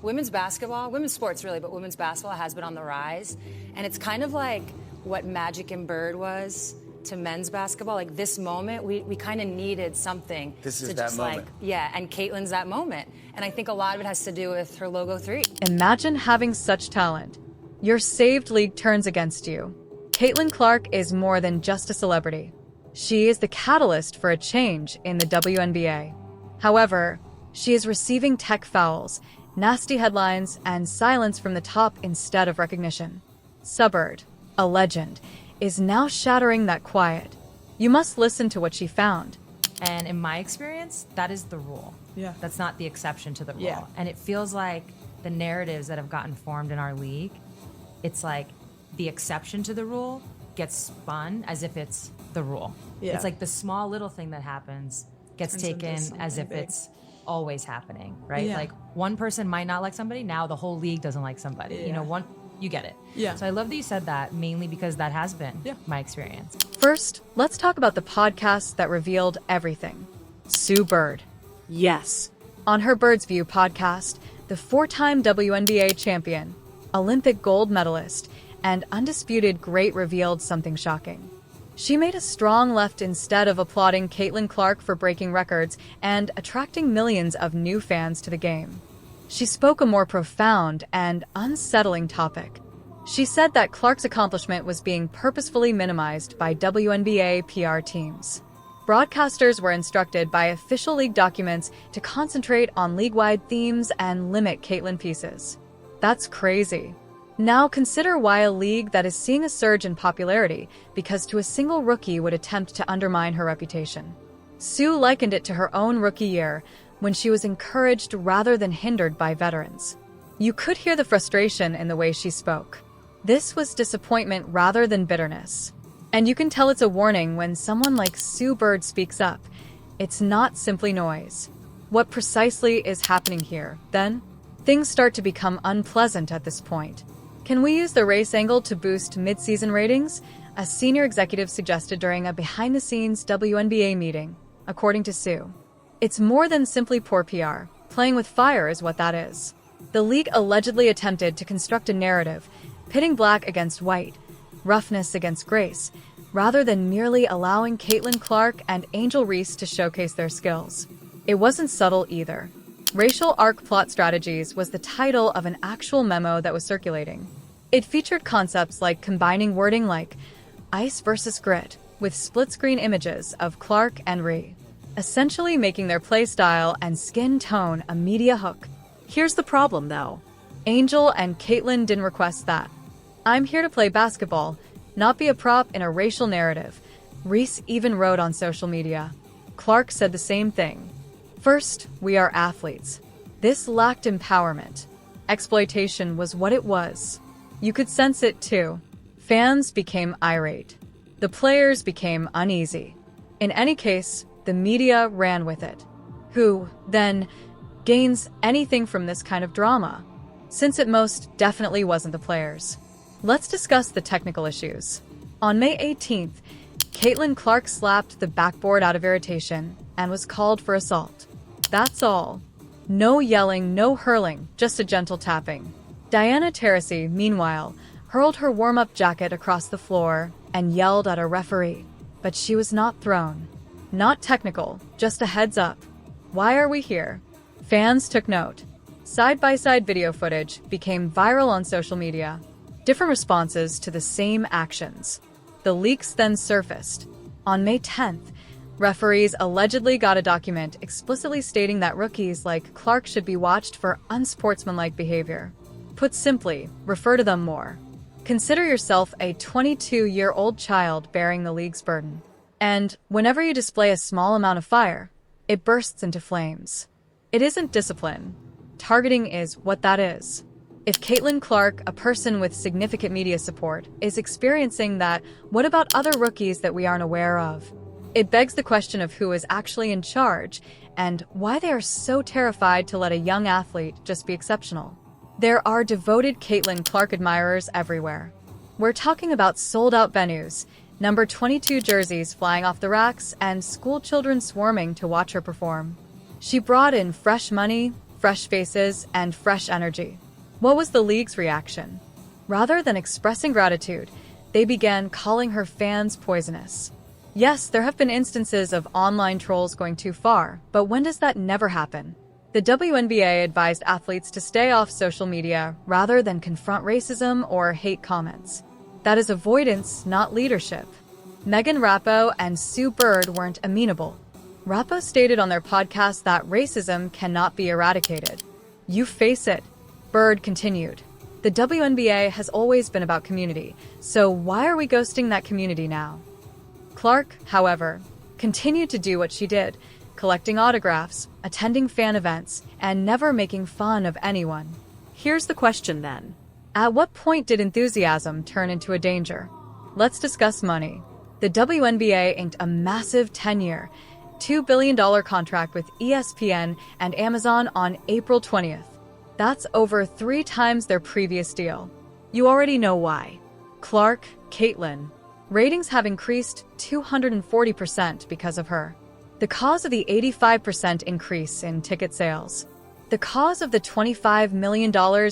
women's basketball, women's sports really, but women's basketball has been on the rise. And it's kind of like what Magic and Bird was to men's basketball. Like this moment, we kind of needed something. This is to that just moment. yeah, and Caitlin's that moment. And I think a lot of it has to do with her logo 3. Imagine having such talent. Your saved league turns against you. Caitlin Clark is more than just a celebrity. She is the catalyst for a change in the WNBA. However, she is receiving tech fouls, nasty headlines, and silence from the top instead of recognition. Subbird, a legend, is now shattering that quiet. You must listen to what she found. And in my experience, that is the rule. Yeah. That's not the exception to the rule. Yeah. And it feels like the narratives that have gotten formed in our league, it's like the exception to the rule gets spun as if it's the rule. Yeah. It's like the small little thing that happens gets Turns into taken as if something big. it's always happening, right? Yeah. Like one person might not like somebody, now the whole league doesn't like somebody. You know, Yeah. you get it. Yeah. So I love that you said that, mainly because that has been Yeah. my experience. First, let's talk about the podcast that revealed everything. Sue Bird. Yes. On her Bird's View podcast, the 4-time WNBA champion, Olympic gold medalist, and undisputed great revealed something shocking. She made a strong left instead of applauding Caitlin Clark for breaking records and attracting millions of new fans to the game. She spoke a more profound and unsettling topic. She said that Clark's accomplishment was being purposefully minimized by WNBA PR teams. Broadcasters were instructed by official league documents to concentrate on league-wide themes and limit Caitlin pieces. That's crazy. Now consider why a league that is seeing a surge in popularity because to a single rookie would attempt to undermine her reputation. Sue likened it to her own rookie year, when she was encouraged rather than hindered by veterans. You could hear the frustration in the way she spoke. This was disappointment rather than bitterness. And you can tell it's a warning when someone like Sue Bird speaks up. It's not simply noise. What precisely is happening here, then? Things start to become unpleasant at this point. Can we use the race angle to boost mid-season ratings? A senior executive suggested during a behind-the-scenes WNBA meeting, according to Sue. It's more than simply poor PR. Playing with fire is what that is. The league allegedly attempted to construct a narrative, pitting black against white, roughness against grace, rather than merely allowing Caitlin Clark and Angel Reese to showcase their skills. It wasn't subtle either. Racial Arc Plot Strategies was the title of an actual memo that was circulating. It featured concepts like combining wording like ice versus grit with split-screen images of Clark and Ree, essentially making their play style and skin tone a media hook. Here's the problem, though. Angel and Caitlin didn't request that. I'm here to play basketball, not be a prop in a racial narrative. Reese even wrote on social media. Clark said the same thing. First, we are athletes. This lacked empowerment. Exploitation was what it was. You could sense it too. Fans became irate. The players became uneasy. In any case, the media ran with it. Who, then, gains anything from this kind of drama? Since it most definitely wasn't the players. Let's discuss the technical issues. On May 18th, Caitlin Clark slapped the backboard out of irritation and was called for assault. That's all. No yelling, no hurling, just a gentle tapping. Diana Taurasi, meanwhile, hurled her warm-up jacket across the floor and yelled at a referee. But she was not thrown. Not technical, just a heads up. Why are we here? Fans took note. Side-by-side video footage became viral on social media. Different responses to the same actions. The leaks then surfaced. On May 10th, referees allegedly got a document explicitly stating that rookies like Clark should be watched for unsportsmanlike behavior. Put simply, refer to them more. Consider yourself a 22-year-old child bearing the league's burden. And whenever you display a small amount of fire, it bursts into flames. It isn't discipline. Targeting is what that is. If Caitlin Clark, a person with significant media support, is experiencing that, what about other rookies that we aren't aware of? It begs the question of who is actually in charge and why they are so terrified to let a young athlete just be exceptional. There are devoted Caitlin Clark admirers everywhere. We're talking about sold-out venues, number 22 jerseys flying off the racks, and school children swarming to watch her perform. She brought in fresh money, fresh faces, and fresh energy. What was the league's reaction? Rather than expressing gratitude, they began calling her fans poisonous. Yes, there have been instances of online trolls going too far, but when does that never happen? The WNBA advised athletes to stay off social media rather than confront racism or hate comments. That is avoidance, not leadership. Megan Rapinoe and Sue Bird weren't amenable. Rapinoe stated on their podcast that racism cannot be eradicated. You face it. Bird continued. The WNBA has always been about community, so why are we ghosting that community now? Clark, however, continued to do what she did, collecting autographs, attending fan events, and never making fun of anyone. Here's the question then. At what point did enthusiasm turn into a danger? Let's discuss money. The WNBA inked a massive 10-year, $2 billion contract with ESPN and Amazon on April 20th. That's over 3 times their previous deal. You already know why. Clark, Caitlyn. Ratings have increased 240% because of her. The cause of the 85% increase in ticket sales. The cause of the $25 million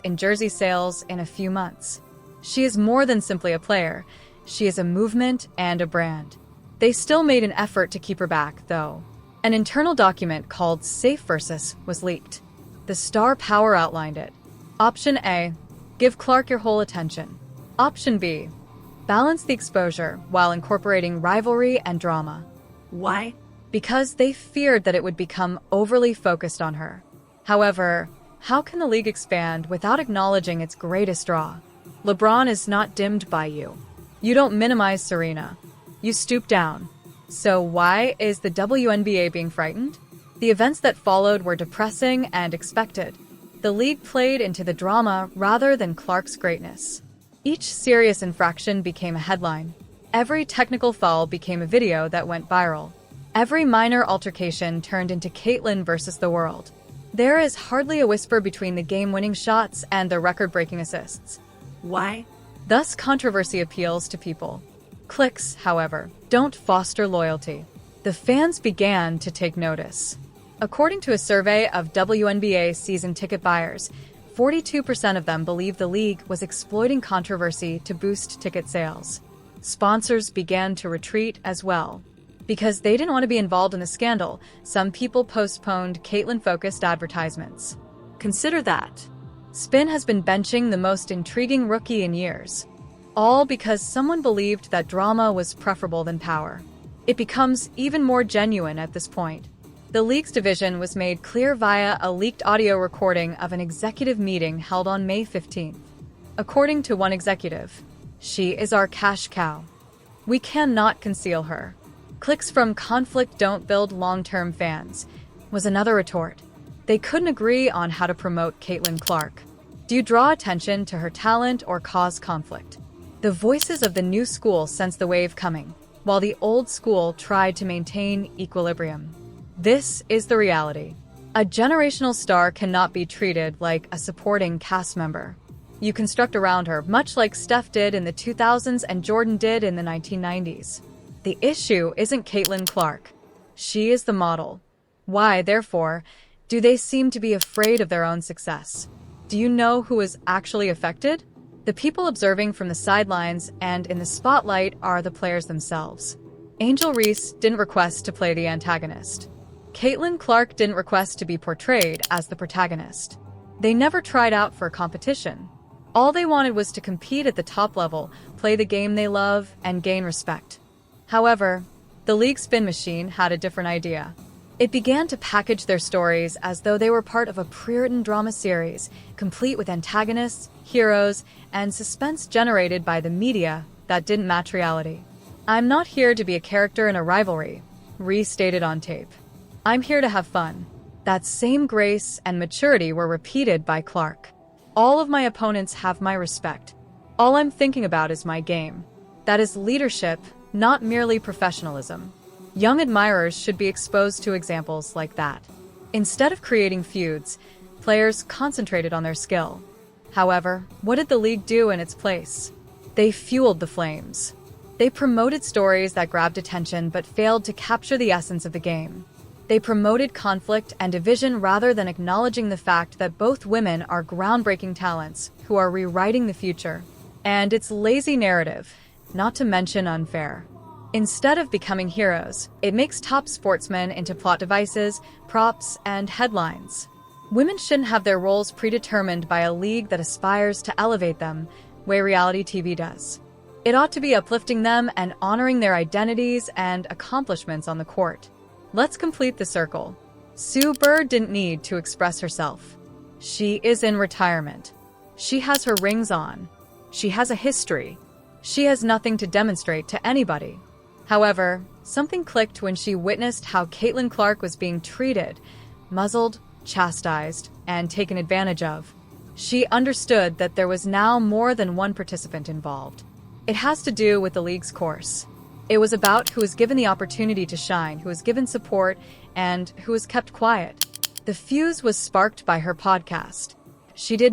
in jersey sales in a few months. She is more than simply a player. She is a movement and a brand. They still made an effort to keep her back, though. An internal document called Safe Versus was leaked. The star power outlined it. Option A, give Clark your whole attention. Option B, balance the exposure while incorporating rivalry and drama. Why? Because they feared that it would become overly focused on her. However, how can the league expand without acknowledging its greatest draw? LeBron is not dimmed by you. You don't minimize Serena. You stoop down. So why is the WNBA being frightened? The events that followed were depressing and expected. The league played into the drama rather than Clark's greatness. Each serious infraction became a headline. Every technical foul became a video that went viral. Every minor altercation turned into Caitlyn versus the world. There is hardly a whisper between the game-winning shots and the record-breaking assists. Why? Thus, controversy appeals to people. Clicks, however, don't foster loyalty. The fans began to take notice. According to a survey of WNBA season ticket buyers, 42% of them believe the league was exploiting controversy to boost ticket sales. Sponsors began to retreat as well. Because they didn't want to be involved in the scandal, some people postponed Caitlyn-focused advertisements. Consider that. Spin has been benching the most intriguing rookie in years. All because someone believed that drama was preferable than power. It becomes even more genuine at this point. The league's division was made clear via a leaked audio recording of an executive meeting held on May 15th. According to one executive, she is our cash cow. We cannot conceal her. Clicks from conflict don't build long-term fans, was another retort. They couldn't agree on how to promote Caitlyn Clark. Do you draw attention to her talent or cause conflict? The voices of the new school sense the wave coming, while the old school tried to maintain equilibrium. This is the reality. A generational star cannot be treated like a supporting cast member. You construct around her, much like Steph did in the 2000s and Jordan did in the 1990s. The issue isn't Caitlyn Clark. She is the model. Why, therefore, do they seem to be afraid of their own success? Do you know who is actually affected? The people observing from the sidelines and in the spotlight are the players themselves. Angel Reese didn't request to play the antagonist. Caitlyn Clark didn't request to be portrayed as the protagonist. They never tried out for a competition. All they wanted was to compete at the top level, play the game they love, and gain respect. However, the league spin machine had a different idea. It began to package their stories as though they were part of a pre-written drama series, complete with antagonists, heroes, and suspense generated by the media that didn't match reality. I'm not here to be a character in a rivalry, Reese stated on tape. I'm here to have fun. That same grace and maturity were repeated by Clark. All of my opponents have my respect. All I'm thinking about is my game. That is leadership, not merely professionalism. Young admirers should be exposed to examples like that. Instead of creating feuds, players concentrated on their skill. However, what did the league do in its place? They fueled the flames. They promoted stories that grabbed attention but failed to capture the essence of the game. They promoted conflict and division rather than acknowledging the fact that both women are groundbreaking talents who are rewriting the future. And it's lazy narrative, not to mention unfair. Instead of becoming heroes, it makes top sportsmen into plot devices, props, and headlines. Women shouldn't have their roles predetermined by a league that aspires to elevate them, way reality TV does. It ought to be uplifting them and honoring their identities and accomplishments on the court. Let's complete the circle. Sue Bird didn't need to express herself. She is in retirement. She has her rings on. She has a history. She has nothing to demonstrate to anybody. However, something clicked when she witnessed how Caitlin Clark was being treated, muzzled, chastised, and taken advantage of. She understood that there was now more than one participant involved. It has to do with the league's course. It was about who was given the opportunity to shine, who was given support, and who was kept quiet. The fuse was sparked by her podcast. She did